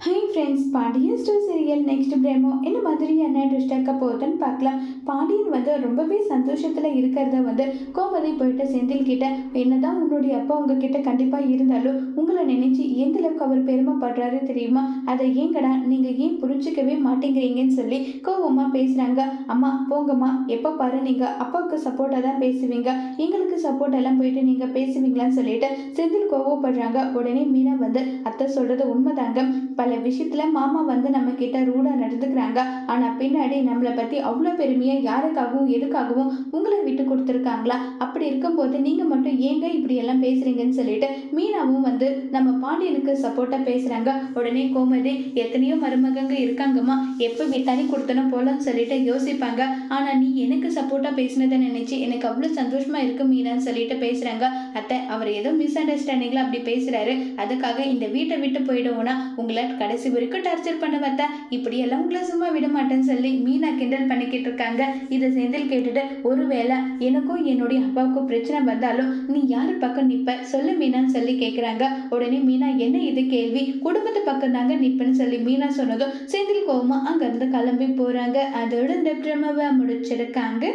High friends, Pandian store serial next promo என்ன மாதிரியான twist ஆக்க போகுதுன்னு பார்க்கலாம். பாண்டியன் ரொம்பவே சந்தோஷத்தில் இருக்கிறத கோமதி போயிட்டு செந்தில் கிட்ட, என்னதான் உன்னுடைய அப்பா உங்ககிட்ட கண்டிப்பாக இருந்தாலும் உங்களை நினைச்சு எந்த அளவுக்கு அவர் பெருமைப்படுறாரு தெரியுமா? அதை ஏங்கடா நீங்கள் ஏன் புரிஞ்சிக்கவே மாட்டேங்கிறீங்கன்னு சொல்லி கோவமாக பேசுகிறாங்க. அம்மா போங்கம்மா, எப்போ பாரு நீங்கள் அப்பாவுக்கு சப்போர்ட்டாக தான் பேசுவீங்க, எங்களுக்கு சப்போர்ட் எல்லாம் போயிட்டு நீங்கள் பேசுவீங்களான்னு சொல்லிட்டு செந்தில் கோவப்படுறாங்க. உடனே மீனா அத்தை சொல்கிறது உண்மைதாங்க, பல விஷயத்துல மாமா நம்ம கிட்ட ரூடா நடந்துக்கிறாங்க, ஆனா பின்னாடி நம்மளை பத்தி அவ்வளோ பெருமையா யாருக்காகவும் எதுக்காகவும் உங்களை விட்டு கொடுத்துருக்காங்களா? அப்படி இருக்கும்போது நீங்க மட்டும் ஏங்க இப்படி எல்லாம் பேசுறீங்கன்னு சொல்லிட்டு மீனாவும் நம்ம பாண்டியனுக்கு சப்போர்ட்டா பேசுறாங்க. உடனே கோமதி, எத்தனையோ மருமகங்க இருக்காங்கம்மா, எப்ப தனி கொடுத்தனும் போலன்னு சொல்லிட்டு யோசிப்பாங்க, ஆனா நீ எனக்கு சப்போர்ட்டா பேசினதை நினைச்சு எனக்கு அவ்வளவு சந்தோஷமா இருக்கு மீனான்னு சொல்லிட்டு பேசுறாங்க. அத்தை, அவர் ஏதோ மிஸ் அண்டர்ஸ்டாண்டிங்ல அப்படி பேசுறாரு, அதுக்காக இந்த வீட்டை விட்டு போயிடுவோம்னா உங்களை கடைசி வரைக்கும் டார்ச்சர் பண்ண வந்தா இப்படியெல்லாம் உங்களை சும்மா விட மாட்டேன்னு சொல்லி மீனா கிண்டல் பண்ணிக்கிட்டு இருக்காங்க. இதை செந்தில் கேட்டுட்டு, ஒருவேளை எனக்கும் என்னுடைய அப்பாவுக்கும் பிரச்சனை வந்தாலும் நீ யாரு பக்கம் நிப்ப சொல்லு மீனான்னு சொல்லி கேட்குறாங்க. உடனே மீனா, என்ன இது கேள்வி, குடும்பத்து பக்கம் தாங்க நிப்பேன்னு சொல்லி மீனா சொன்னதும் செந்தில் கோவமா அங்கிருந்து கிளம்பி போறாங்க. அதோட இந்த ட்ராமாவை முடிச்சிருக்காங்க.